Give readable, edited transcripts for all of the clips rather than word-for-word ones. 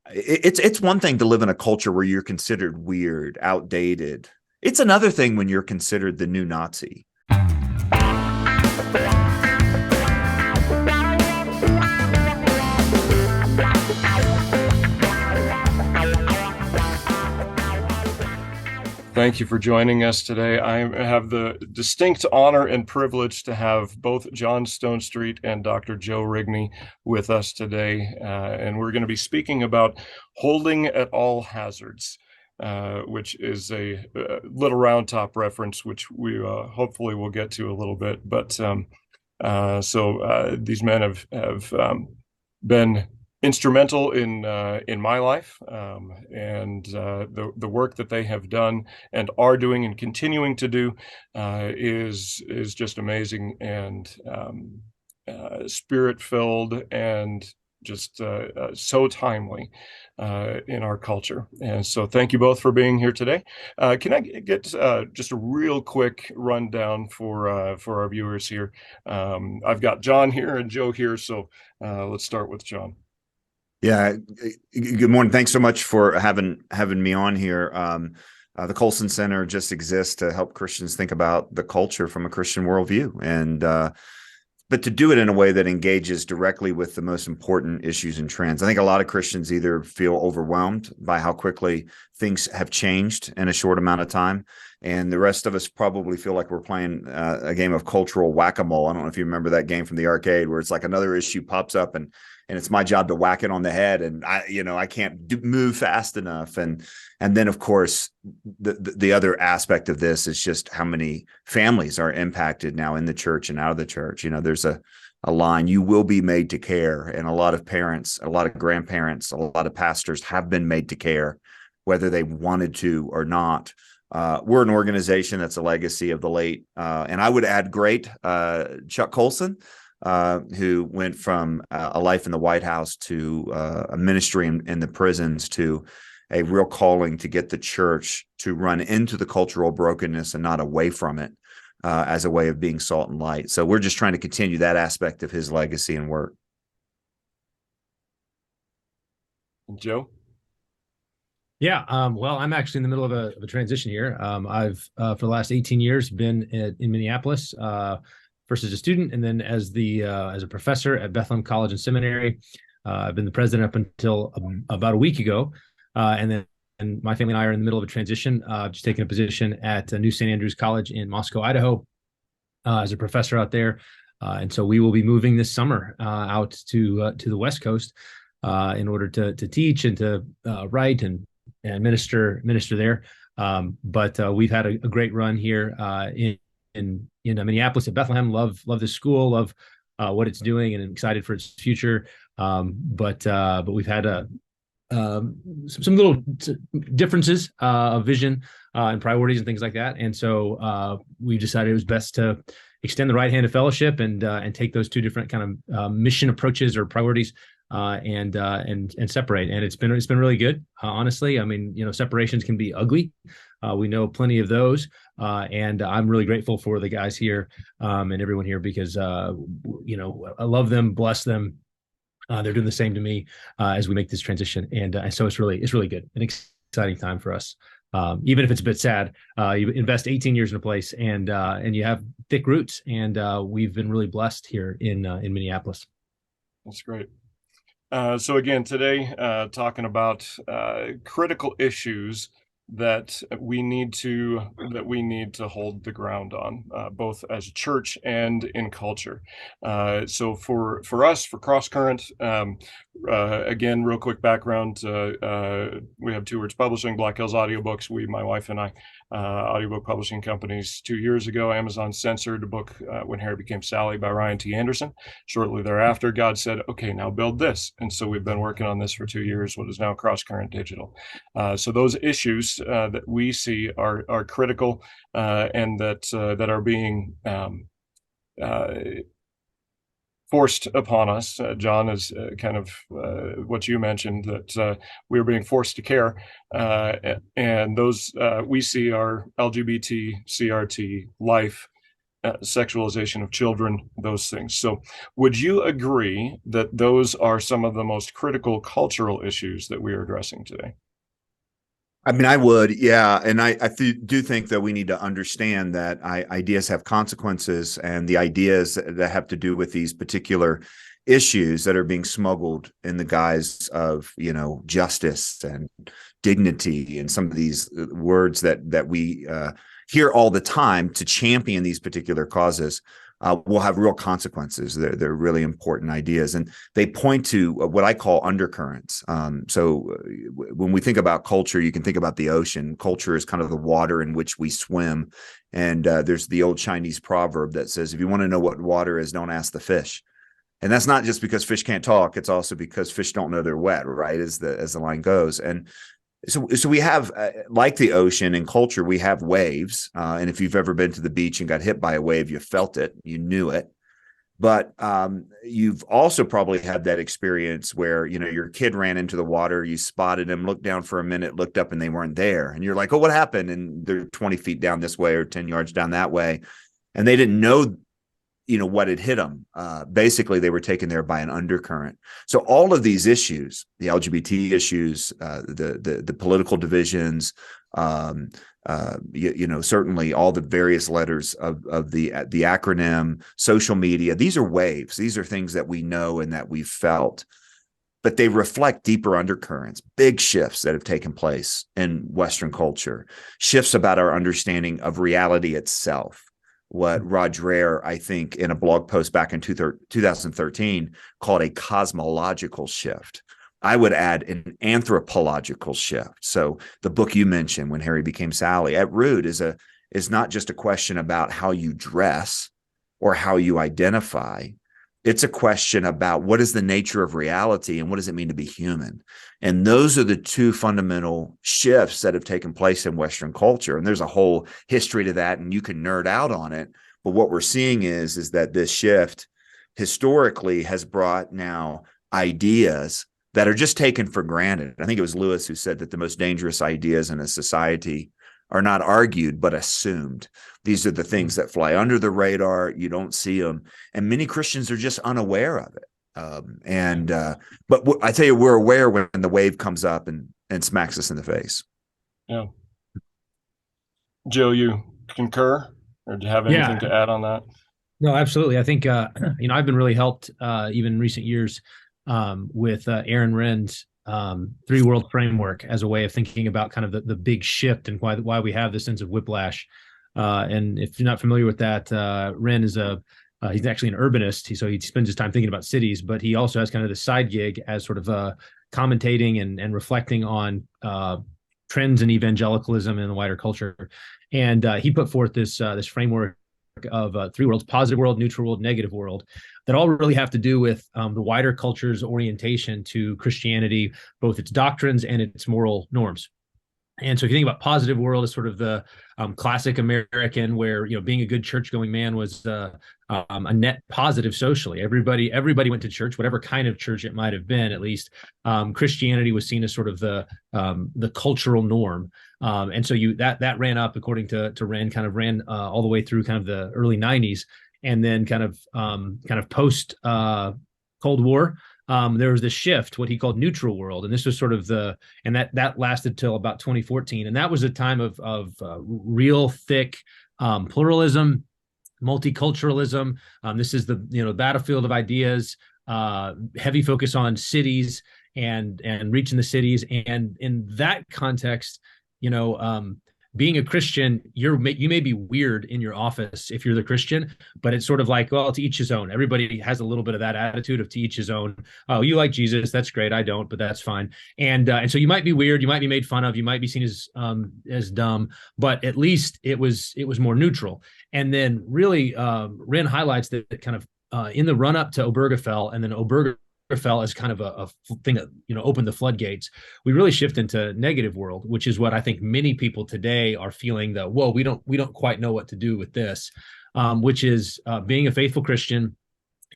It's one thing to live in a culture where you're considered weird, outdated. It's another thing when you're considered the new Nazi. Thank you for joining us today. I have the distinct honor and privilege to have both John Stonestreet and Dr. Joe Rigney with us today. And we're going to be speaking about holding at all hazards, which is a little round top reference, which we hopefully will get to a little bit. But these men have been instrumental in my life, and the work that they have done and are doing and continuing to do is just amazing and spirit filled and just so timely in our culture. And so thank you both for being here today. Can I get just a real quick rundown for our viewers here? I've got John here and Joe here, so let's start with John. Yeah. Good morning. Thanks so much for having me on here. The Colson Center just exists to help Christians think about the culture from a Christian worldview, and but to do it in a way that engages directly with the most important issues and trends. I think a lot of Christians either feel overwhelmed by how quickly things have changed in a short amount of time, and the rest of us probably feel like we're playing a game of cultural whack-a-mole. I don't know if you remember that game from the arcade where it's like another issue pops up and it's my job to whack it on the head, and I can't move fast enough. And then of course the other aspect of this is just how many families are impacted now in the church and out of the church. There's a line, you will be made to care. And a lot of parents, a lot of grandparents, a lot of pastors have been made to care, whether they wanted to or not. We're an organization that's a legacy of the late, and I would add great Chuck Colson, who went from a life in the White House to a ministry in the prisons to a real calling to get the church to run into the cultural brokenness and not away from it, as a way of being salt and light. So we're just trying to continue that aspect of his legacy and work. Joe? Yeah, well, I'm actually in the middle of a transition here. I've for the last 18 years been in Minneapolis, first as a student, and then as a professor at Bethlehem College and Seminary. I've been the president up until about a week ago, and my family and I are in the middle of a transition. Just taking a position at New St. Andrews College in Moscow, Idaho, as a professor out there, and so we will be moving this summer out to the West Coast in order to teach and to write and minister there. But we've had a great run here in Minneapolis at Bethlehem. Love this school, love what it's doing, and I'm excited for its future. But we've had some little differences of vision and priorities and things like that. And so we decided it was best to extend the right hand of fellowship and take those two different kind of mission approaches or priorities and separate. And it's been really good. Honestly, I mean, separations can be ugly. We know plenty of those. And I'm really grateful for the guys here and everyone here because, I love them, bless them. They're doing the same to me as we make this transition. And so it's really good. An exciting time for us. Even if it's a bit sad, you invest 18 years in a place and you have thick roots. And we've been really blessed here in Minneapolis. That's great. So again, today, talking about critical issues that we need to hold the ground on, both as a church and in culture. So for us, for Cross Current, again, real quick background: we have Two Words Publishing, Black Hills Audiobooks. My wife and I, audiobook publishing companies. 2 years ago, Amazon censored a book, When Harry Became Sally by Ryan T. Anderson. Shortly thereafter, God said, "Okay, now build this." And so we've been working on this for 2 years. What is now Cross Current Digital. So those issues that we see are critical and that are being forced upon us. John, is kind of what you mentioned, that we are being forced to care, and those we see are LGBT, CRT, life, sexualization of children, those things. So would you agree that those are some of the most critical cultural issues that we are addressing today? I mean, I would, yeah. And I do think that we need to understand that ideas have consequences, and the ideas that have to do with these particular issues that are being smuggled in the guise of, justice and dignity and some of these words that we hear all the time to champion these particular causes will have real consequences. They're really important ideas, and they point to what I call undercurrents. So when we think about culture, you can think about the ocean. Culture is kind of the water in which we swim. And there's the old Chinese proverb that says, if you want to know what water is, don't ask the fish. And that's not just because fish can't talk. It's also because fish don't know they're wet, right? As the line goes. And so we have, like the ocean in culture, we have waves. And if you've ever been to the beach and got hit by a wave, you felt it, you knew it. But you've also probably had that experience where, your kid ran into the water, you spotted him, looked down for a minute, looked up, and they weren't there. And you're like, oh, what happened? And they're 20 feet down this way or 10 yards down that way. And they didn't know what had hit them. Basically, they were taken there by an undercurrent. So all of these issues, the LGBT issues, the political divisions, certainly all the various letters of the acronym, social media, these are waves. These are things that we know and that we've felt, but they reflect deeper undercurrents, big shifts that have taken place in Western culture, shifts about our understanding of reality itself. What Rod Dreher, I think, in a blog post back in 2013, called a cosmological shift. I would add an anthropological shift. So the book you mentioned, When Harry Became Sally, at root is not just a question about how you dress or how you identify. It's a question about what is the nature of reality and what does it mean to be human? And those are the two fundamental shifts that have taken place in Western culture. And there's a whole history to that, and you can nerd out on it. But what we're seeing is that this shift historically has brought now ideas that are just taken for granted. I think it was Lewis who said that the most dangerous ideas in a society are not argued, but assumed. These are the things that fly under the radar. You don't see them. And many Christians are just unaware of it. But I tell you, we're aware when the wave comes up and smacks us in the face. Yeah. Joe, you concur, or do you have anything to add on that? No, absolutely. I think, I've been really helped even in recent years with Aaron Renn's three world framework as a way of thinking about kind of the big shift and why we have this sense of whiplash. And if you're not familiar with that, Renn is he's actually an urbanist. So he spends his time thinking about cities, but he also has kind of the side gig as sort of commentating and reflecting on trends in evangelicalism and the wider culture. And he put forth this framework of three worlds: positive world, neutral world, negative world, that all really have to do with the wider culture's orientation to Christianity, both its doctrines and its moral norms. And so if you think about positive world as sort of the classic American, where, being a good church-going man was a net positive socially. Everybody went to church, whatever kind of church it might have been. At least Christianity was seen as sort of the cultural norm. And so that ran up, according to Renn, kind of ran all the way through kind of the early 90s. And then kind of post Cold War, there was this shift, what he called neutral world. And this was sort of that lasted till about 2014. And that was a time of real thick pluralism, multiculturalism. This is the battlefield of ideas, heavy focus on cities and reaching the cities. And in that context, being a Christian, you may be weird in your office if you're the Christian, but it's sort of like, well, to each his own. Everybody has a little bit of that attitude of to each his own. Oh, you like Jesus? That's great. I don't, but that's fine. And so you might be weird. You might be made fun of. You might be seen as dumb, but at least it was more neutral. And then really, Renn highlights that kind of in the run up to Obergefell, and then Obergefell as kind of a thing that opened the floodgates. We really shift into negative world, which is what I think many people today are feeling that, whoa, we don't quite know what to do with this, which is being a faithful Christian,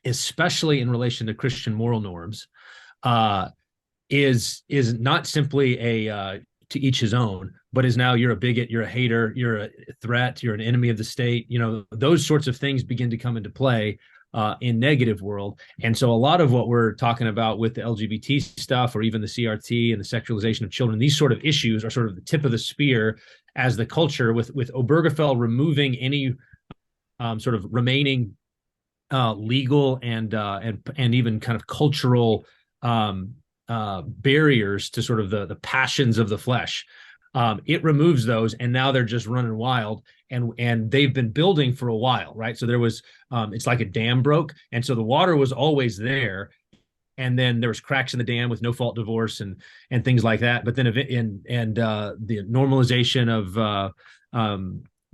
especially in relation to Christian moral norms, is not simply a to each his own, but is now you're a bigot, you're a hater, you're a threat, you're an enemy of the state. Those sorts of things begin to come into play in negative world. And so a lot of what we're talking about with the LGBT stuff, or even the CRT and the sexualization of children, these sort of issues are sort of the tip of the spear as the culture, with Obergefell removing any sort of remaining legal and even kind of cultural barriers to sort of the passions of the flesh. It removes those, and now they're just running wild, and they've been building for a while, right? So there was it's like a dam broke, and so the water was always there, and then there was cracks in the dam with no fault divorce and things like that. But then the normalization of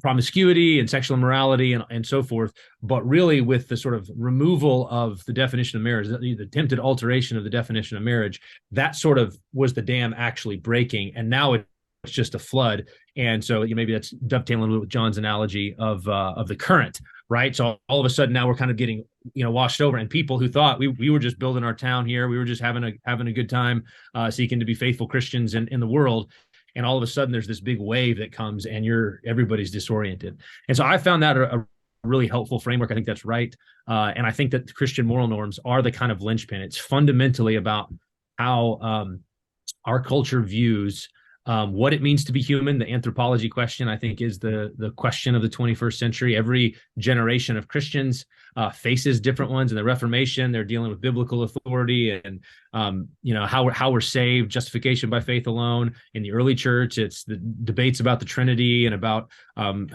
promiscuity and sexual immorality and so forth, but really with the sort of removal of the definition of marriage, the attempted alteration of the definition of marriage, that sort of was the dam actually breaking, and now it's just a flood. And so maybe that's dovetailing a little with John's analogy of the current, right? So all of a sudden now we're kind of getting washed over, and people who thought we were just building our town here, we were just having a good time, seeking to be faithful Christians in the world. And all of a sudden there's this big wave that comes, and everybody's disoriented. And so I found that a really helpful framework. I think that's right. And I think that Christian moral norms are the kind of linchpin. It's fundamentally about how our culture views what it means to be human. The anthropology question, I think, is the question of the 21st century. Every generation of Christians faces different ones. In the Reformation, they're dealing with biblical authority and how we're saved, justification by faith alone. In the early church, it's the debates about the Trinity and about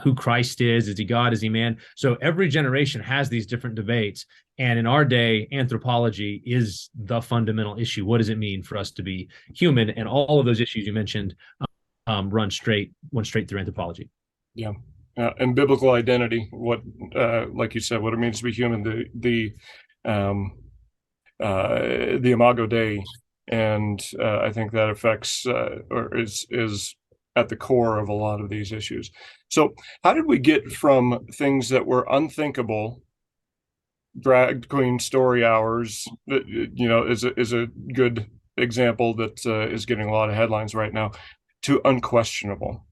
who Christ is. Is he God? Is he man? So every generation has these different debates. And in our day, anthropology is the fundamental issue. What does it mean for us to be human? And all of those issues you mentioned run straight through anthropology. Yeah. And biblical identity, like you said, what it means to be human, the Imago Dei, and I think that affects or is at the core of a lot of these issues. So, how did we get from things that were unthinkable? Drag queen story hours, is a good example that is getting a lot of headlines right now, to unquestionable.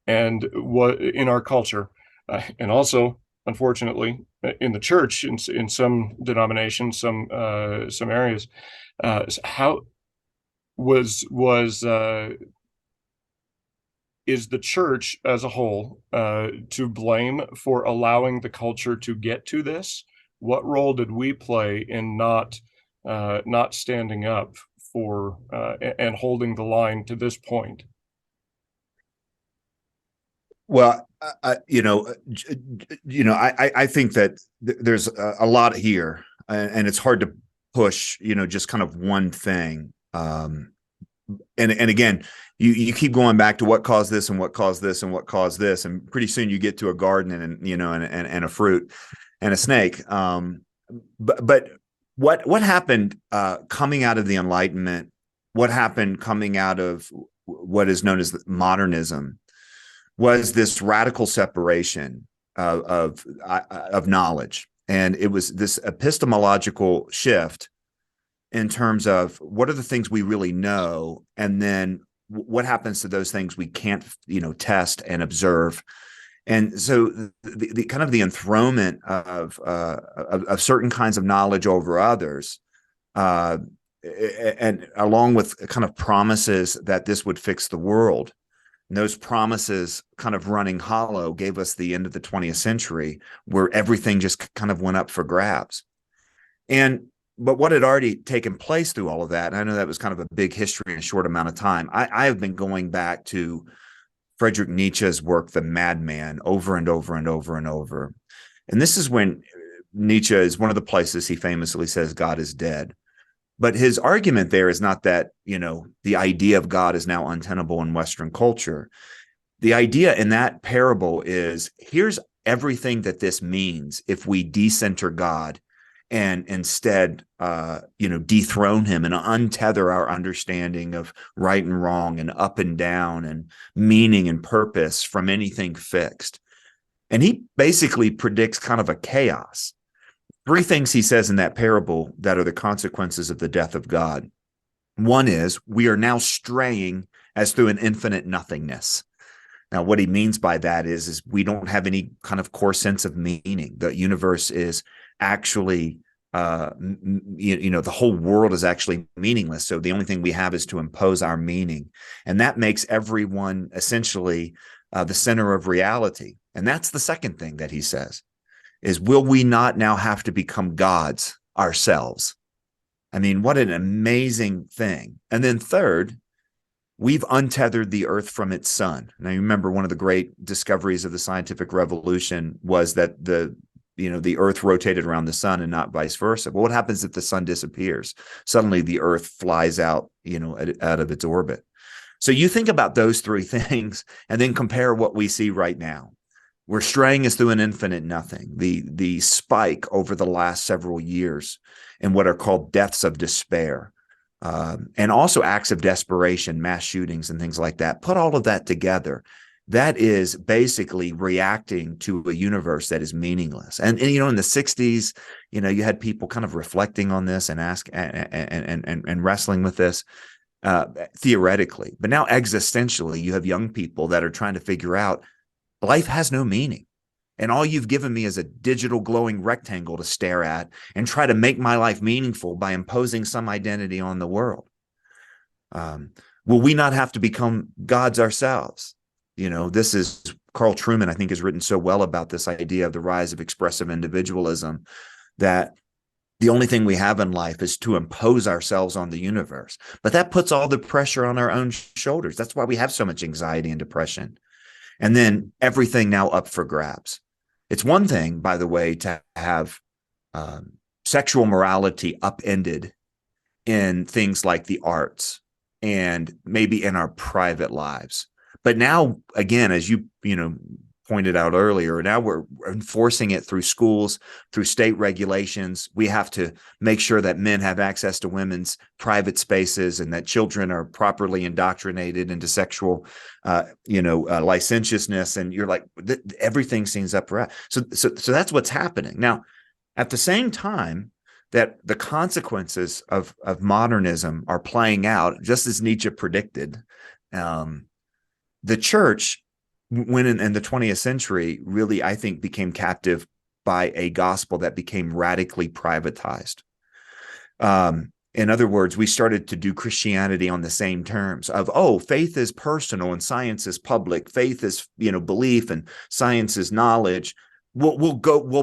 And what in our culture, and also unfortunately in the church, in some denominations, some areas, how is the church as a whole to blame for allowing the culture to get to this? What role did we play in not standing up for and holding the line to this point? Well, I think that there's a lot here, and it's hard to push, just kind of one thing. And again, you keep going back to what caused this and what caused this and what caused this, and pretty soon you get to a garden and a fruit and a snake. But what happened coming out of the Enlightenment? What happened coming out of what is known as modernism? Was this radical separation of knowledge, and it was this epistemological shift in terms of what are the things we really know, and then what happens to those things we can't, test and observe. And so the kind of the enthronement of certain kinds of knowledge over others, and along with kind of promises that this would fix the world. And those promises kind of running hollow gave us the end of the 20th century, where everything just kind of went up for grabs. But what had already taken place through all of that, and I know that was kind of a big history in a short amount of time. I have been going back to Friedrich Nietzsche's work, The Madman, over and over and over and over. And this is when Nietzsche is one of the places he famously says God is dead. But his argument there is not that, the idea of God is now untenable in Western culture. The idea in that parable is, here's everything that this means if we decenter God and instead, dethrone him and untether our understanding of right and wrong and up and down and meaning and purpose from anything fixed. And he basically predicts kind of a chaos. Three things he says in that parable that are the consequences of the death of God. One is, we are now straying as through an infinite nothingness. Now, what he means by that is we don't have any kind of core sense of meaning. The universe is actually, the whole world is actually meaningless. So the only thing we have is to impose our meaning. And that makes everyone essentially the center of reality. And that's the second thing that he says is, will we not now have to become gods ourselves? I mean, what an amazing thing. And then third, we've untethered the earth from its sun. Now, you remember one of the great discoveries of the scientific revolution was that the earth rotated around the sun and not vice versa. But what happens if the sun disappears? Suddenly the earth flies out, out of its orbit. So you think about those three things and then compare what we see right now. We're straying us through an infinite nothing. The spike over the last several years in what are called deaths of despair, and also acts of desperation, mass shootings and things like that. Put all of that together. That is basically reacting to a universe that is meaningless. And in the 60s, you had people kind of reflecting on this and and wrestling with this theoretically. But now existentially, you have young people that are trying to figure out life has no meaning. And all you've given me is a digital glowing rectangle to stare at and try to make my life meaningful by imposing some identity on the world. Will we not have to become gods ourselves? This is Carl Trueman, I think, has written so well about this idea of the rise of expressive individualism, that the only thing we have in life is to impose ourselves on the universe. But that puts all the pressure on our own shoulders. That's why we have so much anxiety and depression. And then everything now up for grabs. It's one thing, by the way, to have sexual morality upended in things like the arts and maybe in our private lives. But now, again, as you pointed out earlier, now we're enforcing it through schools, through state regulations. We have to make sure that men have access to women's private spaces and that children are properly indoctrinated into sexual, licentiousness. And you're like, everything seems up for so that's what's happening. Now, at the same time that the consequences of modernism are playing out, just as Nietzsche predicted, the church, when in the 20th century, really, I think, became captive by a gospel that became radically privatized. In other words, we started to do Christianity on the same terms of, faith is personal and science is public. Faith is, belief, and science is knowledge. We'll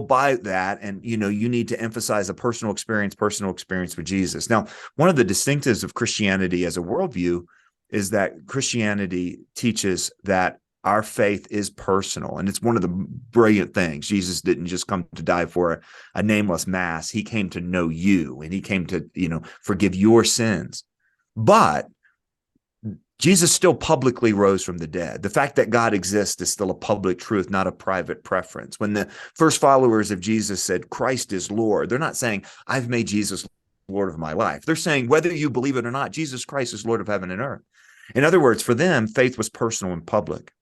buy that. And, you need to emphasize a personal experience with Jesus. Now, one of the distinctives of Christianity as a worldview is that Christianity teaches that our faith is personal. And it's one of the brilliant things. Jesus didn't just come to die for a nameless mass. He came to know you, and he came to, forgive your sins. But Jesus still publicly rose from the dead. The fact that God exists is still a public truth, not a private preference. When the first followers of Jesus said, Christ is Lord, they're not saying, I've made Jesus Lord of my life. They're saying, whether you believe it or not, Jesus Christ is Lord of heaven and earth. In other words, for them, faith was personal and public.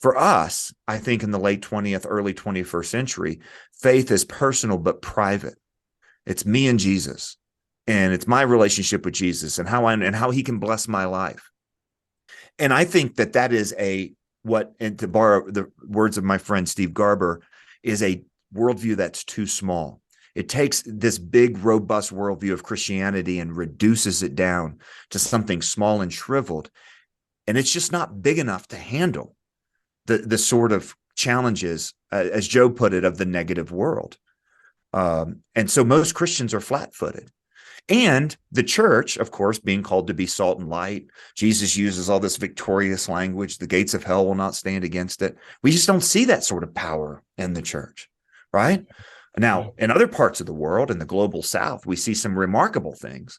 For us, I think in the late 20th, early 21st century, faith is personal but private. It's me and Jesus, and it's my relationship with Jesus and how he can bless my life. And I think that is and to borrow the words of my friend Steve Garber, is a worldview that's too small. It takes this big, robust worldview of Christianity and reduces it down to something small and shriveled. And it's just not big enough to handle the sort of challenges, as Joe put it, of the negative world. And so most Christians are flat-footed. And the church, of course, being called to be salt and light, Jesus uses all this victorious language, the gates of hell will not stand against it. We just don't see that sort of power in the church, right? Now, in other parts of the world, in the global South, we see some remarkable things.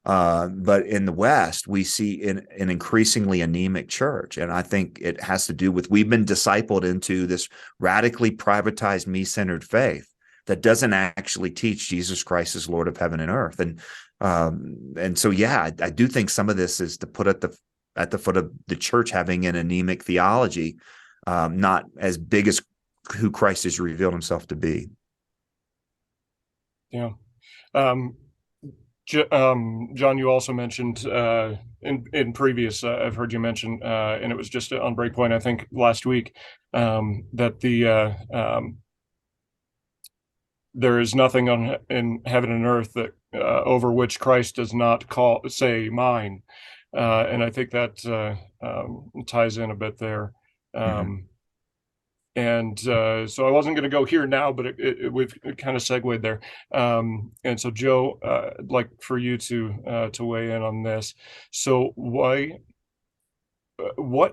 But in the West, we see an increasingly anemic church. And I think it has to do with we've been discipled into this radically privatized, me-centered faith that doesn't actually teach Jesus Christ as Lord of heaven and earth. And so, yeah, I do think some of this is to put at the foot of the church having an anemic theology, not as big as who Christ has revealed himself to be. Yeah. John, you also mentioned in previous, I've heard you mention, and it was just on Breakpoint, I think last week, that there is nothing in heaven and earth that over which Christ does not say mine, and I think that ties in a bit there. Mhm. And so I wasn't going to go here now, but we've kind of segued there. And so, Joe, I'd like for you to weigh in on this. So, what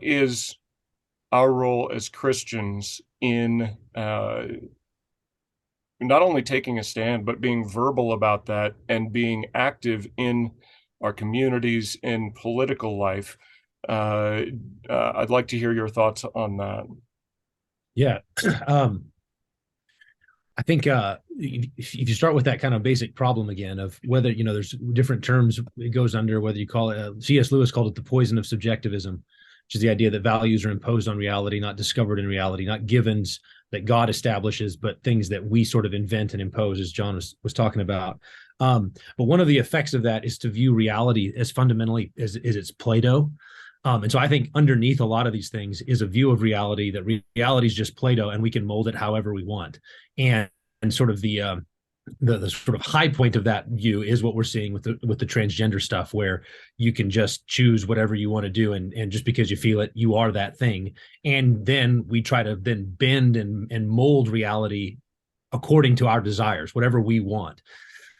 is our role as Christians in not only taking a stand, but being verbal about that and being active in our communities, in political life? I'd like to hear your thoughts on that. Yeah. I think if you start with that kind of basic problem again of whether, there's different terms it goes under, whether you call it, C.S. Lewis called it the poison of subjectivism, which is the idea that values are imposed on reality, not discovered in reality, not givens that God establishes, but things that we sort of invent and impose, as John was talking about. But one of the effects of that is to view reality as fundamentally as it's Play-Doh. And so I think underneath a lot of these things is a view of reality that reality is just Play-Doh and we can mold it however we want. And sort of the sort of high point of that view is what we're seeing with the transgender stuff, where you can just choose whatever you want to do, and just because you feel it, you are that thing. And then we try to then bend and mold reality according to our desires, whatever we want.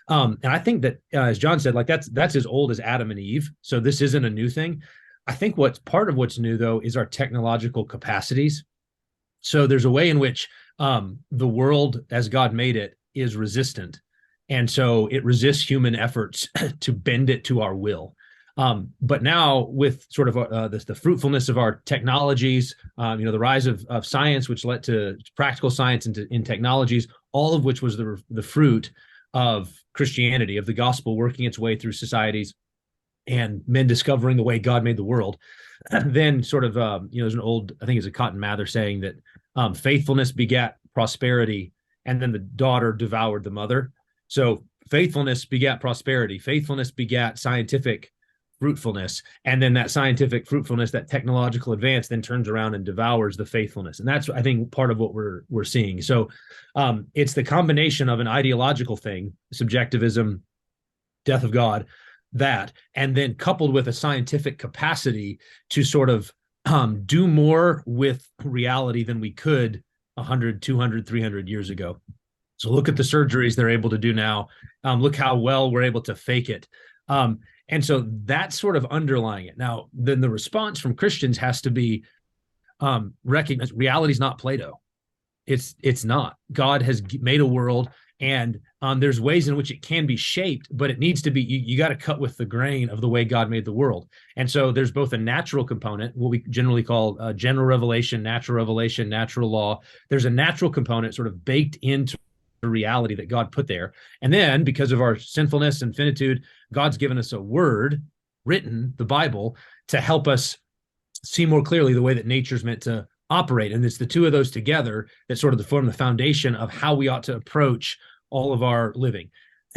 And I think that, as John said, like that's as old as Adam and Eve. So this isn't a new thing. I think what's part of what's new, though, is our technological capacities. So there's a way in which the world as God made it is resistant. And so it resists human efforts to bend it to our will. But now with sort of the fruitfulness of our technologies, the rise of science, which led to practical science in technologies, all of which was the fruit of Christianity, of the gospel working its way through societies and men discovering the way God made the world. Then sort of, there's an old, I think it's a Cotton Mather saying that faithfulness begat prosperity, and then the daughter devoured the mother. So faithfulness begat prosperity. Faithfulness begat scientific fruitfulness. And then that scientific fruitfulness, that technological advance, then turns around and devours the faithfulness. And that's, I think, part of what we're seeing. So it's the combination of an ideological thing, subjectivism, death of God, and then coupled with a scientific capacity to sort of do more with reality than we could 100, 200, 300 years ago. So look at the surgeries they're able to do now. Look how well we're able to fake it. And so that's sort of underlying it. Now, then the response from Christians has to be recognize reality is not Play-Doh. It's not. God has made a world, and there's ways in which it can be shaped, but it needs to be, you got to cut with the grain of the way God made the world. And so there's both a natural component, what we generally call general revelation, natural law. There's a natural component sort of baked into the reality that God put there. And then because of our sinfulness and finitude, God's given us a word written, the Bible, to help us see more clearly the way that nature's meant to operate. And it's the two of those together that sort of form the foundation of how we ought to approach all of our living.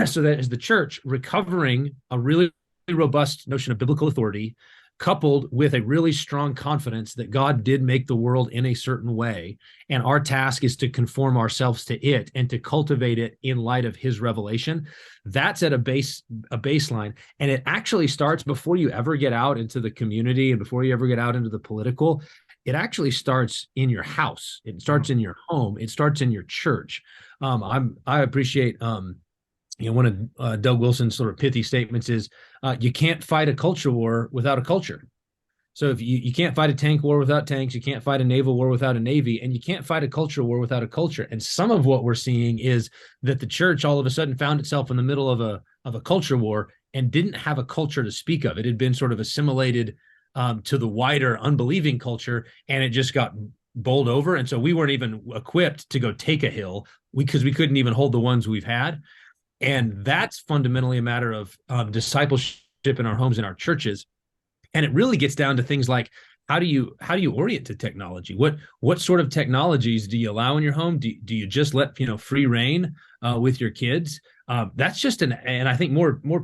So that as the church, recovering a really robust notion of biblical authority, coupled with a really strong confidence that God did make the world in a certain way. And our task is to conform ourselves to it and to cultivate it in light of his revelation. That's at a baseline. And it actually starts before you ever get out into the community and before you ever get out into the political. It actually starts in your house. It starts in your home. It starts in your church. I appreciate, one of Doug Wilson's sort of pithy statements is, you can't fight a culture war without a culture. So if you can't fight a tank war without tanks, you can't fight a naval war without a navy, and you can't fight a culture war without a culture. And some of what we're seeing is that the church all of a sudden found itself in the middle of a culture war and didn't have a culture to speak of. It had been sort of assimilated to the wider unbelieving culture, and it just got bowled over. And so we weren't even equipped to go take a hill because we couldn't even hold the ones we've had. And that's fundamentally a matter of discipleship in our homes and our churches. And it really gets down to things like how do you orient to technology? What sort of technologies do you allow in your home? Do you just let free reign with your kids? That's just and I think more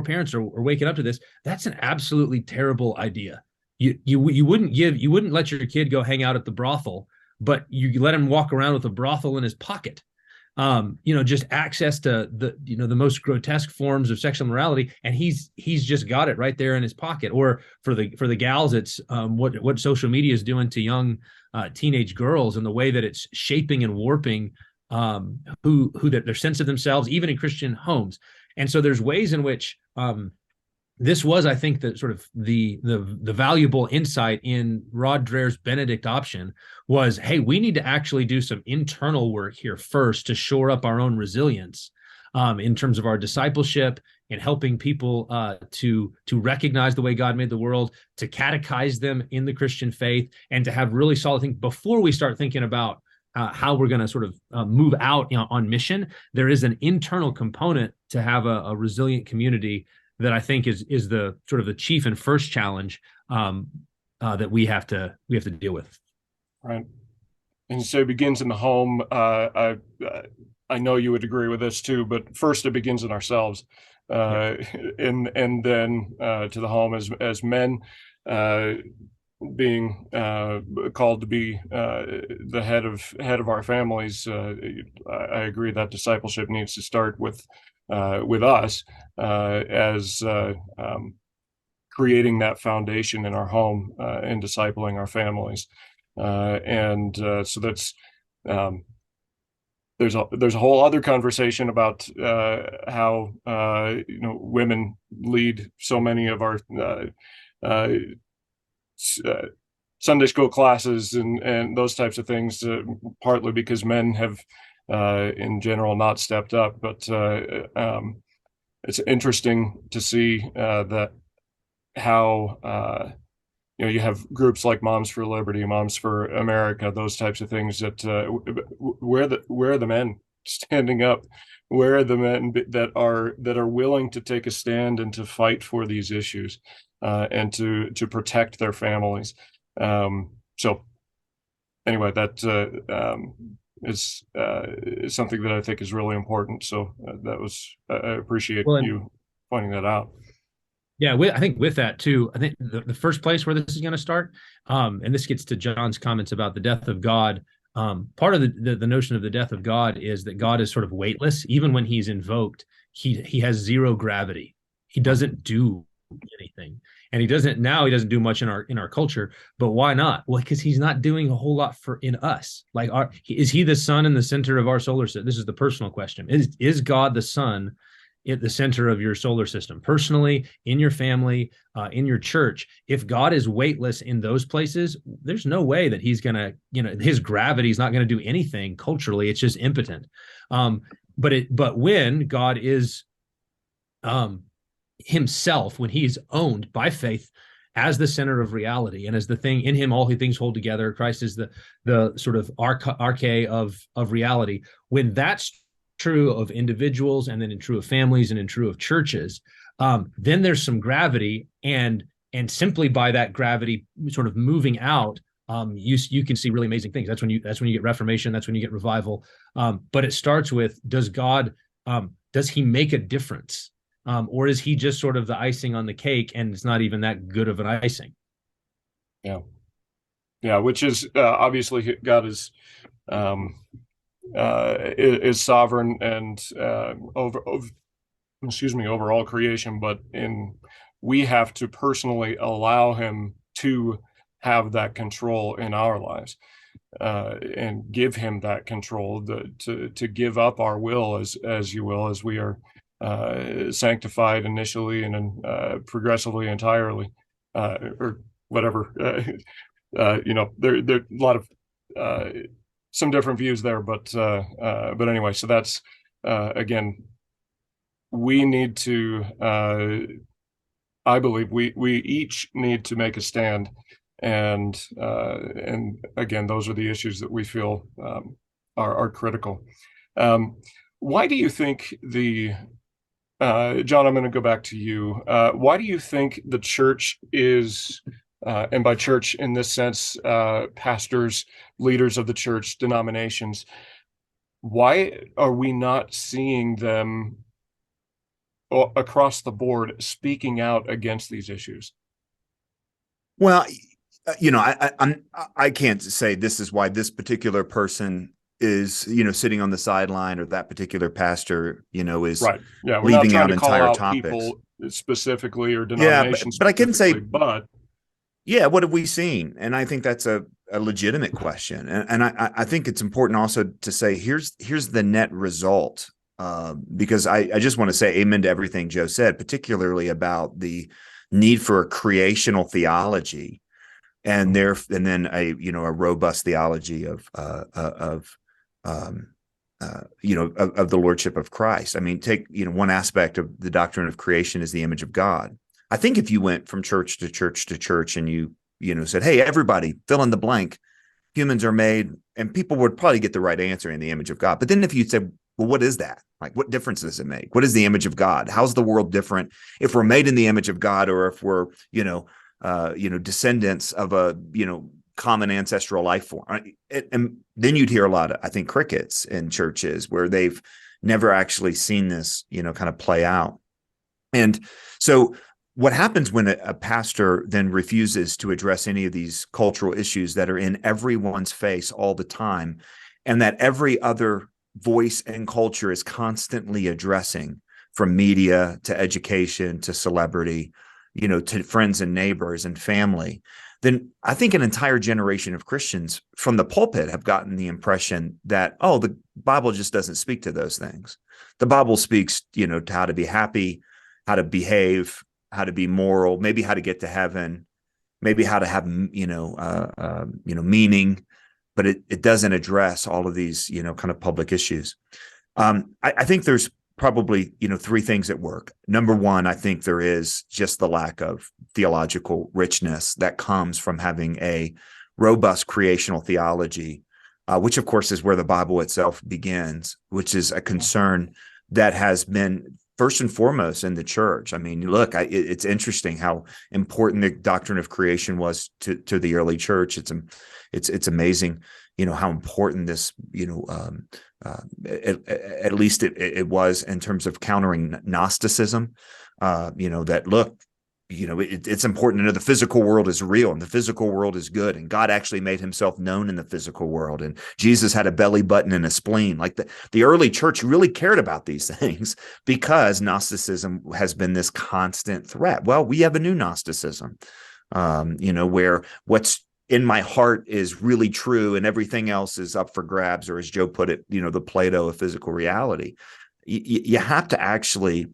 parents are waking up to this. That's an absolutely terrible idea. You wouldn't let your kid go hang out at the brothel, but you let him walk around with a brothel in his pocket. Just access to the most grotesque forms of sexual morality, and he's just got it right there in his pocket. Or for the gals, it's what social media is doing to young teenage girls, and the way that it's shaping and warping who their sense of themselves, even in Christian homes. And so there's ways in which this was, I think, the sort of the valuable insight in Rod Dreher's Benedict option was, hey, we need to actually do some internal work here first to shore up our own resilience in terms of our discipleship and helping people to recognize the way God made the world, to catechize them in the Christian faith, and to have really solid things before we start thinking about how we're going to sort of move out on mission. There is an internal component to have a resilient community that I think is the sort of the chief and first challenge that we have to deal with. Right. And so it begins in the home. I know you would agree with this too, but first it begins in ourselves, and then to the home as men, being called to be the head of our families. I agree that discipleship needs to start with us as creating that foundation in our home and discipling our families. So that's there's a whole other conversation about how women lead so many of our Sunday school classes and those types of things, partly because men have in general not stepped up. But it's interesting to see that how you have groups like Moms for Liberty, Moms for America, those types of things that where are the men standing up? Where are the men that are willing to take a stand and to fight for these issues and to protect their families? So anyway, that is something that I think is really important. So I appreciate you pointing that out. Yeah, I think with that too, I think the first place where this is going to start, and this gets to John's comments about the death of God. Part of the notion of the death of God is that God is sort of weightless. Even when he's invoked, he has zero gravity. He doesn't do anything, and he doesn't do much in our culture. But why not? Well, because he's not doing a whole lot in us. Like, is he the sun in the center of our solar system? This is the personal question. Is God the sun at the center of your solar system, personally, in your family, in your church? If God is weightless in those places, there's no way that he's going to, his gravity is not going to do anything culturally. It's just impotent. But when God is himself, when he's owned by faith as the center of reality, and as the thing in him, all things hold together, Christ is the sort of arche of reality. When that's true of individuals, and then in true of families, and in true of churches, then there's some gravity, and simply by that gravity sort of moving out, you can see really amazing things. That's when you get Reformation. That's when you get revival. But it starts with, does God does he make a difference, or is he just sort of the icing on the cake, and it's not even that good of an icing? Yeah, which is obviously God is sovereign and over all creation, but we have to personally allow him to have that control in our lives, and give him that control, to give up our will as you will, as we are sanctified initially and then progressively entirely, or whatever. There are a lot of some different views there, but anyway, so that's again, we need to, I believe we each need to make a stand, and again, those are the issues that we feel are critical. Why do you think John, I'm going to go back to you. Why do you think the church is and by church in this sense, pastors, leaders of the church, denominations. Why are we not seeing them across the board speaking out against these issues? Well, I can't say this is why this particular person is, sitting on the sideline, or that particular pastor, is Right. Yeah, we're not leaving trying out to call entire out topics. people specifically or Yeah, denominations but I can say, specifically, but yeah, what have we seen? And I think that's a legitimate question. And I think it's important also to say, here's the net result. Because I just want to say amen to everything Joe said, particularly about the need for a creational theology, and then a robust theology of the lordship of Christ. I mean, take one aspect of the doctrine of creation is the image of God. I think if you went from church to church to church and you said, hey, everybody, fill in the blank, humans are made, and people would probably get the right answer in the image of God. But then if you said, well, what is that? Like, what difference does it make? What is the image of God? How's the world different if we're made in the image of God, or if we're, descendants of a, common ancestral life form? And then you'd hear a lot of, I think, crickets in churches where they've never actually seen this, kind of play out. And so what happens when a pastor then refuses to address any of these cultural issues that are in everyone's face all the time, and that every other voice and culture is constantly addressing, from media to education to celebrity, to friends and neighbors and family, then I think an entire generation of Christians from the pulpit have gotten the impression that, oh, the Bible just doesn't speak to those things. The Bible speaks, to how to be happy, how to behave, how to be moral, maybe how to get to heaven, maybe how to have, meaning, but it doesn't address all of these, kind of public issues. I think there's probably, three things at work. Number one, I think there is just the lack of theological richness that comes from having a robust creational theology, which of course is where the Bible itself begins, which is a concern that has been first and foremost in the church. I mean, look, it's interesting how important the doctrine of creation was to the early church. It's amazing, how important this, at least it was in terms of countering Gnosticism. That look, it's important to know the physical world is real and the physical world is good, and God actually made himself known in the physical world, and Jesus had a belly button and a spleen. Like the early church really cared about these things because Gnosticism has been this constant threat. Well, we have a new Gnosticism, where what's in my heart is really true and everything else is up for grabs, or as Joe put it, the Plato of physical reality. You have to actually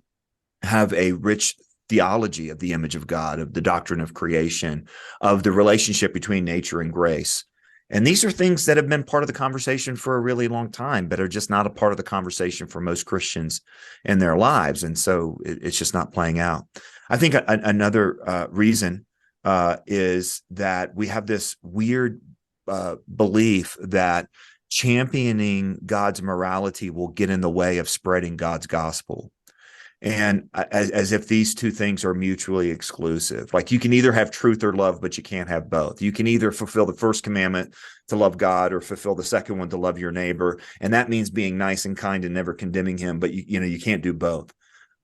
have a rich theology of the image of God, of the doctrine of creation, of the relationship between nature and grace. And these are things that have been part of the conversation for a really long time, but are just not a part of the conversation for most Christians in their lives. And so it's just not playing out. I think another reason is that we have this weird belief that championing God's morality will get in the way of spreading God's gospel. And as if these two things are mutually exclusive. Like, you can either have truth or love, but you can't have both. You can either fulfill the first commandment to love God, or fulfill the second one to love your neighbor. And that means being nice and kind and never condemning him, but you can't do both.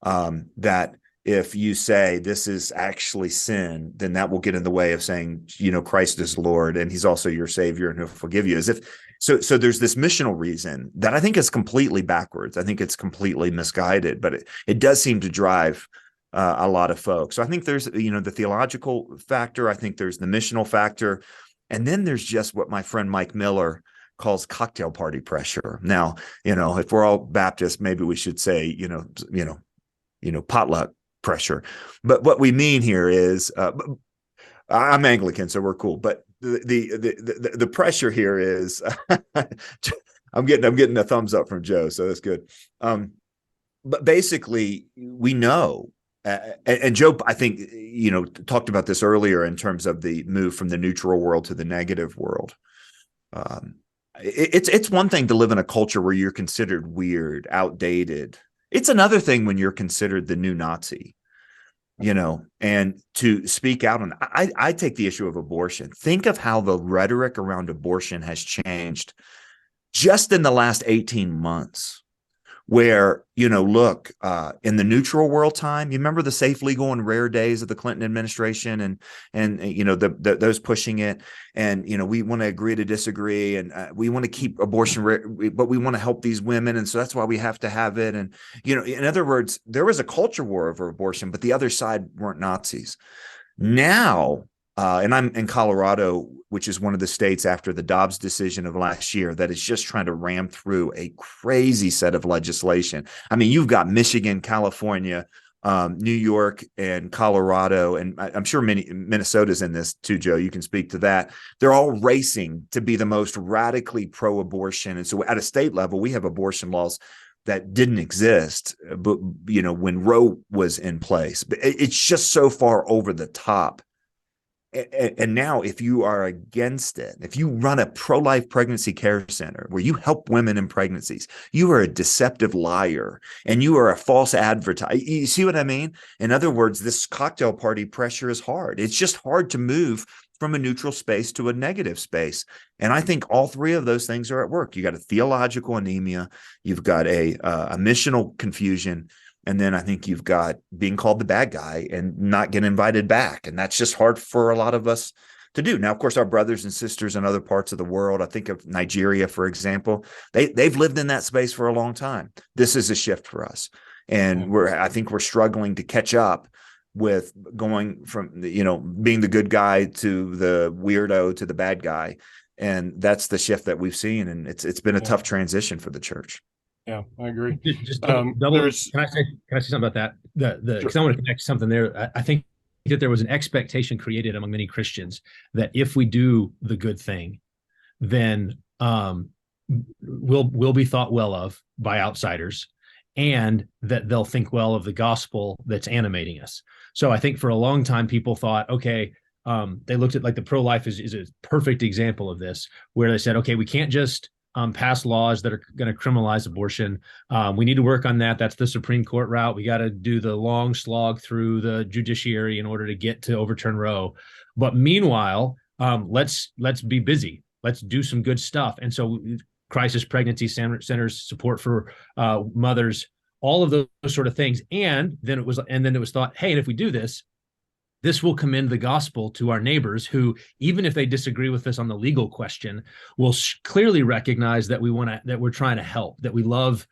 That if you say this is actually sin, then that will get in the way of saying, Christ is Lord and he's also your savior and he'll forgive you. As if so there's this missional reason that I think is completely backwards. I think it's completely misguided, but it does seem to drive a lot of folks. So I think there's, the theological factor. I think there's the missional factor. And then there's just what my friend Mike Miller calls cocktail party pressure. Now, if we're all Baptist, maybe we should say, potluck pressure. But what we mean here is, I'm Anglican, so we're cool. But the pressure here is, I'm getting a thumbs up from Joe, so that's good. But basically, we know, and Joe, I think, talked about this earlier in terms of the move from the neutral world to the negative world. It's one thing to live in a culture where you're considered weird, outdated. It's another thing when you're considered the new Nazi. and to speak out on. I take the issue of abortion. Think of how the rhetoric around abortion has changed just in the last 18 months. Where, look, in the neutral world time, you remember the safe, legal, and rare days of the Clinton administration and those pushing it. And, we want to agree to disagree, and we want to keep abortion, but we want to help these women. And so that's why we have to have it. And, in other words, there was a culture war over abortion, but the other side weren't Nazis. Now, and I'm in Colorado, which is one of the states after the Dobbs decision of last year that is just trying to ram through a crazy set of legislation. I mean, you've got Michigan, California, New York, and Colorado, and I'm sure Minnesota's in this too, Joe. You can speak to that. They're all racing to be the most radically pro-abortion. And so at a state level, we have abortion laws that didn't exist, but when Roe was in place. But it's just so far over the top. And now, if you are against it, if you run a pro-life pregnancy care center where you help women in pregnancies, you are a deceptive liar and you are a false advertiser. You see what I mean? In other words, this cocktail party pressure is hard. It's just hard to move from a neutral space to a negative space. And I think all three of those things are at work. You got a theological anemia, you've got a missional confusion, and then I think you've got being called the bad guy and not get invited back. And that's just hard for a lot of us to do. Now, of course, our brothers and sisters in other parts of the world, I think of Nigeria, for example, they've lived in that space for a long time. This is a shift for us. And I think we're struggling to catch up with going from, being the good guy to the weirdo to the bad guy. And that's the shift that we've seen. And it's been a tough transition for the church. Yeah, I agree. Just double. Can I say something about that? Because I want to connect something there. I think that there was an expectation created among many Christians that if we do the good thing, then we'll be thought well of by outsiders, and that they'll think well of the gospel that's animating us. So I think for a long time people thought, okay, they looked at, like, the pro-life is a perfect example of this, where they said, okay, we can't just pass laws that are going to criminalize abortion. We need to work on that. That's the Supreme Court route. We got to do the long slog through the judiciary in order to get to overturn Roe. But meanwhile, let's be busy. Let's do some good stuff. And so crisis pregnancy centers, support for mothers, all of those sort of things. And then it was thought, hey, and if we do this, this will commend the gospel to our neighbors who, even if they disagree with us on the legal question, will clearly recognize that we're trying to help, that we love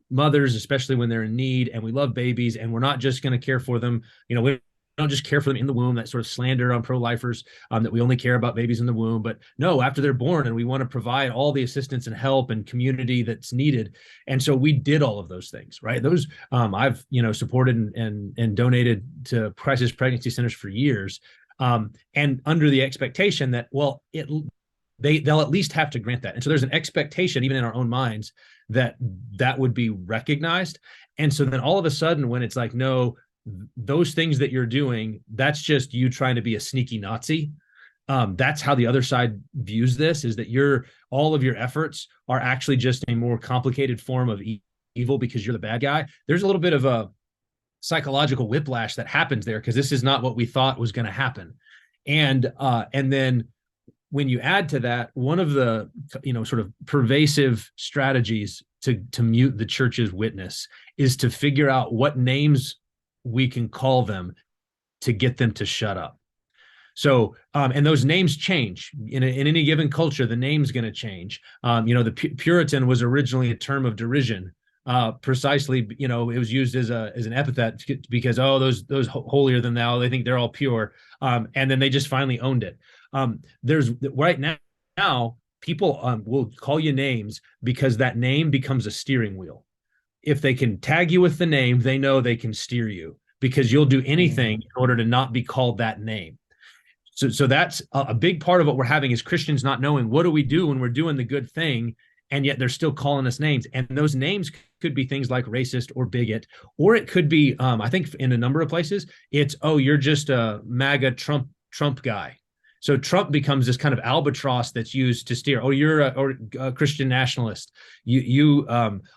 mothers, especially when they're in need, and we love babies, and we're not just going to care for them. We don't just care for them in the womb, that sort of slander on pro-lifers, that we only care about babies in the womb, but no, after they're born, and we want to provide all the assistance and help and community that's needed. And so we did all of those things, right? Those I've supported and donated to crisis pregnancy centers for years, and under the expectation that, well, they'll at least have to grant that. And so there's an expectation, even in our own minds, that would be recognized. And so then all of a sudden, when it's like, no, those things that you're doing, that's just you trying to be a sneaky Nazi. That's how the other side views this, is that all of your efforts are actually just a more complicated form of evil because you're the bad guy. There's a little bit of a psychological whiplash that happens there, because this is not what we thought was going to happen. And then when you add to that, one of the sort of pervasive strategies to mute the church's witness is to figure out what names we can call them to get them to shut up. So, and those names change in any given culture. The name's going to change. The Puritan was originally a term of derision. Precisely, it was used as an epithet because, those holier than thou, they think they're all pure. And then they just finally owned it. There's right now people will call you names because that name becomes a steering wheel. If they can tag you with the name, they know they can steer you, because you'll do anything in order to not be called that name. So that's a big part of what we're having is Christians not knowing, what do we do when we're doing the good thing, and yet they're still calling us names. And those names could be things like racist or bigot, or it could be, I think in a number of places, it's, you're just a MAGA Trump guy. So Trump becomes this kind of albatross that's used to steer. You're a Christian nationalist. You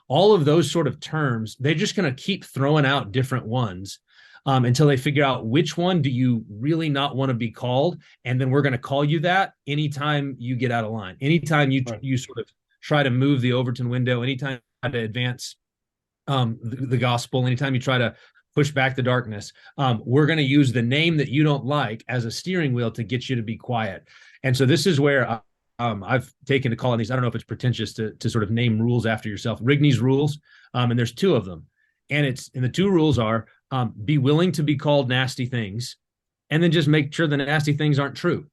all of those sort of terms, they're just going to keep throwing out different ones until they figure out which one do you really not want to be called. And then we're going to call you that anytime you get out of line, anytime you sort of try to move the Overton window, anytime you try to advance the gospel, anytime you try to push back the darkness, we're going to use the name that you don't like as a steering wheel to get you to be quiet. And so this is where I've taken to calling these, I don't know if it's pretentious to sort of name rules after yourself, Rigney's rules. And there's 2 of them. And the 2 rules are be willing to be called nasty things, and then just make sure the nasty things aren't true.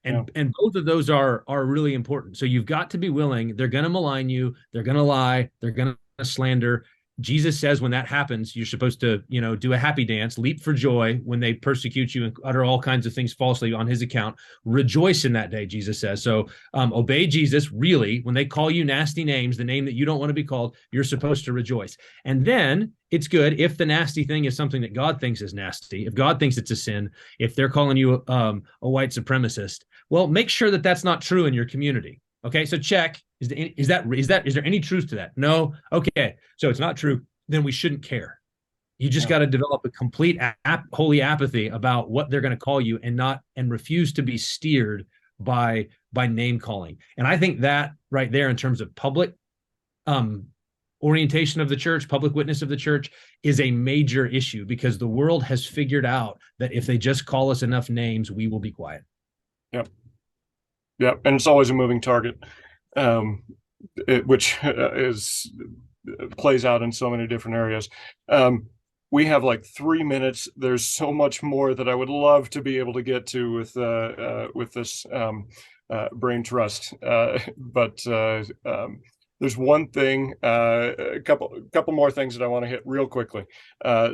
And both of those are really important. So you've got to be willing. They're going to malign you. They're going to lie. They're going to slander. Jesus says when that happens, you're supposed to, do a happy dance, leap for joy when they persecute you and utter all kinds of things falsely on his account. Rejoice in that day, Jesus says. So obey Jesus, really. When they call you nasty names, the name that you don't want to be called, you're supposed to rejoice. And then it's good if the nasty thing is something that God thinks is nasty, if God thinks it's a sin, if they're calling you a white supremacist, well, make sure that that's not true in your community. Okay, so check. Is there any truth to that? No. Okay, so it's not true. Then we shouldn't care. You just got to develop a complete holy apathy about what they're going to call you, and refuse to be steered by name calling. And I think that right there, in terms of public orientation of the church, public witness of the church, is a major issue, because the world has figured out that if they just call us enough names, we will be quiet. Yep, and it's always a moving target, which plays out in so many different areas. We have like 3 minutes. There's so much more that I would love to be able to get to with this brain trust, but there's one thing, a couple more things that I want to hit real quickly.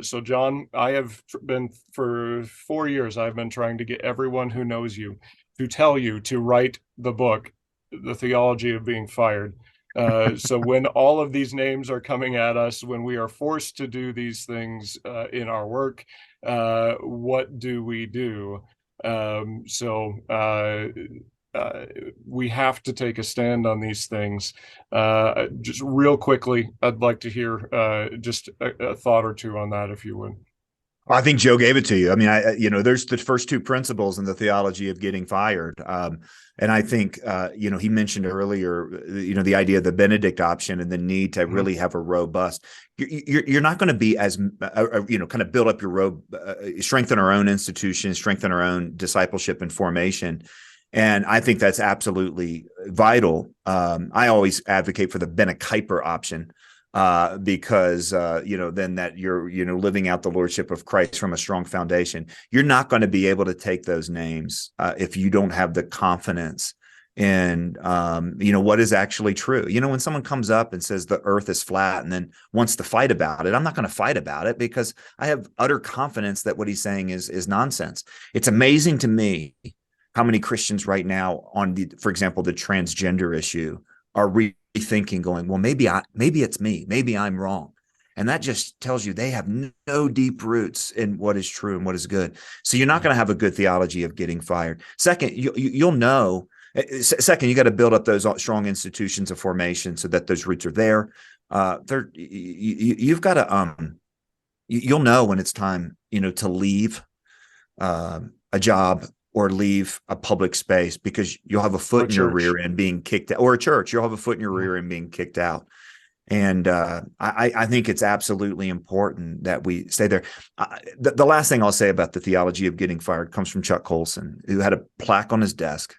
So John, I have been, for 4 years, I've been trying to get everyone who knows you to tell you to write the book, The Theology of Being Fired. So when all of these names are coming at us, when we are forced to do these things in our work, what do we do? We have to take a stand on these things. Just real quickly, I'd like to hear just a thought or two on that, if you would. I think Joe gave it to you. I mean, there's the first 2 principles in the theology of getting fired. And I think, he mentioned earlier, the idea of the Benedict option and the need to really have a robust, you're not going to be as, kind of build up your strengthen our own institutions, strengthen our own discipleship and formation. And I think that's absolutely vital. I always advocate for the Bene Kuiper option, because then that you're living out the lordship of Christ from a strong foundation. You're not going to be able to take those names if you don't have the confidence in what is actually true. When someone comes up and says the earth is flat and then wants to fight about it, I'm not going to fight about it, because I have utter confidence that what he's saying is nonsense. It's amazing to me how many Christians right now on for example, the transgender issue are rethinking, going, well, maybe it's me, maybe I'm wrong. And that just tells you they have no deep roots in what is true and what is good. So you're not going to have a good theology of getting fired. Second, you'll know. Second, you got to build up those strong institutions of formation so that those roots are there. You've got to, you'll know when it's time, to leave a job or leave a public space, because you'll have a foot in your rear end being kicked out, or a church, you'll have a foot in your rear end being kicked out. And I think it's absolutely important that we stay there. The last thing I'll say about the theology of getting fired comes from Chuck Colson, who had a plaque on his desk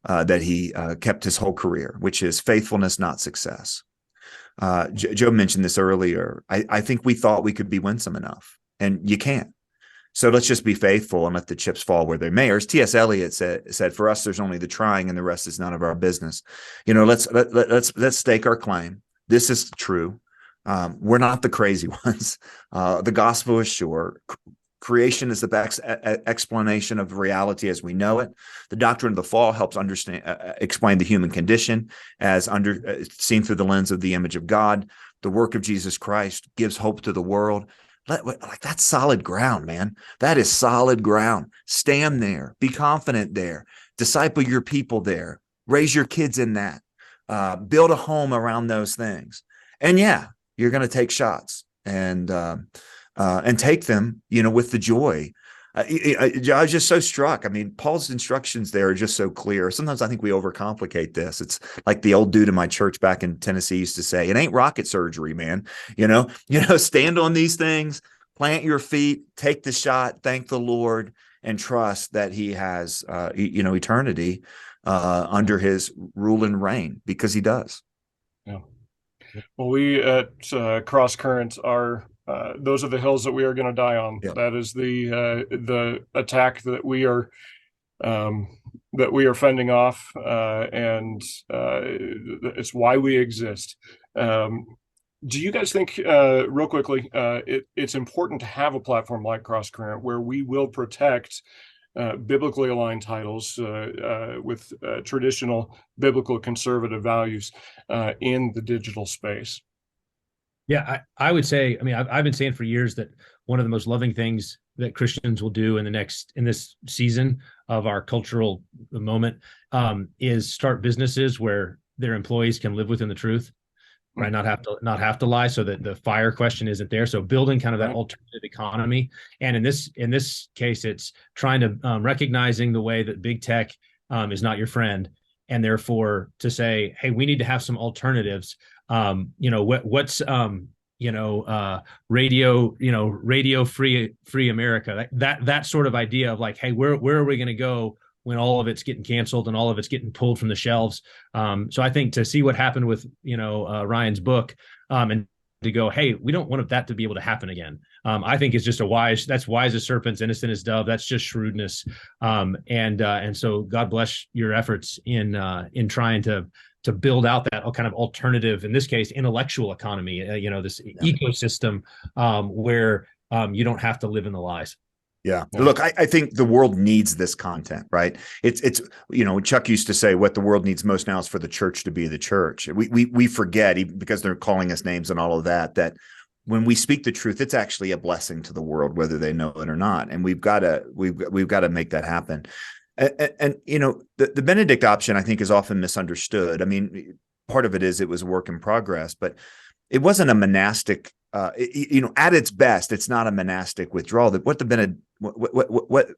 that he kept his whole career, which is faithfulness, not success. Joe mentioned this earlier. I think we thought we could be winsome enough, and you can't. So let's just be faithful and let the chips fall where they may. Or as T.S. Eliot said, for us, there's only the trying, and the rest is none of our business. Let's stake our claim. This is true. We're not the crazy ones. The gospel is sure. Creation is the best explanation of reality as we know it. The doctrine of the fall helps explain the human condition as seen through the lens of the image of God. The work of Jesus Christ gives hope to the world. That's solid ground, man. That is solid ground. Stand there. Be confident there. Disciple your people there. Raise your kids in that. Build a home around those things. And yeah, you're going to take shots. And and take them, with the joy. I was just so struck. I mean, Paul's instructions there are just so clear. Sometimes I think we overcomplicate this. It's like the old dude in my church back in Tennessee used to say, "It ain't rocket surgery, man. Stand on these things, plant your feet, take the shot, thank the Lord, and trust that He has, eternity under His rule and reign, because He does." Yeah. Well, we at Cross Current are. Those are the hills that we are going to die on. Yeah. That is the attack that we are fending off, and it's why we exist. Do you guys think, real quickly, it's important to have a platform like Cross Current where we will protect biblically aligned titles with traditional biblical conservative values in the digital space? Yeah, I would say, I mean, I've been saying for years that one of the most loving things that Christians will do in this season of our cultural moment is start businesses where their employees can live within the truth, right? Not have to lie, so that the fire question isn't there. So building kind of that alternative economy. And in this case, it's trying to recognizing the way that big tech is not your friend, and therefore to say, hey, we need to have some alternatives. What's radio free America, that sort of idea of like, hey, where are we going to go when all of it's getting canceled and all of it's getting pulled from the shelves? So I think to see what happened with Ryan's book, and to go, hey, we don't want that to be able to happen again. I think it's just that's wise as serpents, innocent as dove. That's just shrewdness. And so God bless your efforts in trying to build out that kind of alternative, in this case, intellectual economy, this ecosystem where you don't have to live in the lies. Yeah. Look, I think the world needs this content, right? It's Chuck used to say what the world needs most now is for the church to be the church. We forget, even because they're calling us names and all of that when we speak the truth, it's actually a blessing to the world, whether they know it or not. And we've got to make that happen. And the Benedict option, I think, is often misunderstood. I mean, part of it is it was a work in progress, but it wasn't a monastic. At its best, it's not a monastic withdrawal. That what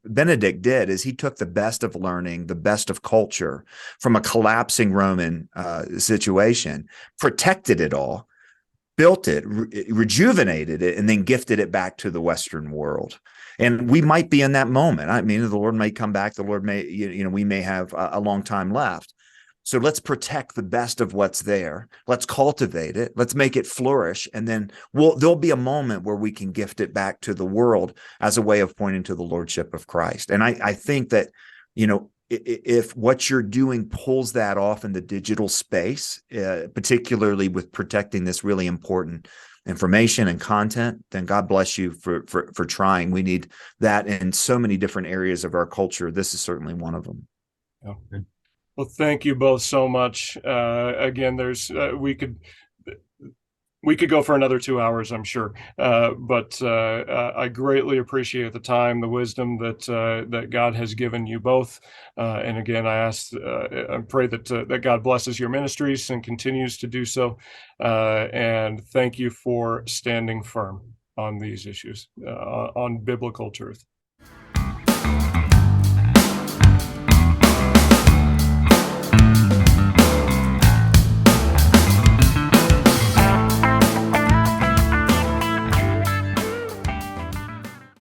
Benedict did is he took the best of learning, the best of culture from a collapsing Roman situation, protected it all, built it, rejuvenated it, and then gifted it back to the Western world. And we might be in that moment. I mean, the Lord may come back. The Lord may, we may have a long time left. So let's protect the best of what's there. Let's cultivate it. Let's make it flourish. And then there'll be a moment where we can gift it back to the world as a way of pointing to the Lordship of Christ. And I think that, if what you're doing pulls that off in the digital space, particularly with protecting this really important information and content, then God bless you for trying. We need that in so many different areas of our culture. This is certainly one of them. Yeah. Well, thank you both so much. Again, we could go for another 2 hours, I'm sure. But I greatly appreciate the time, the wisdom that God has given you both. And again, I pray that God blesses your ministries and continues to do so. And thank you for standing firm on these issues, on biblical truth.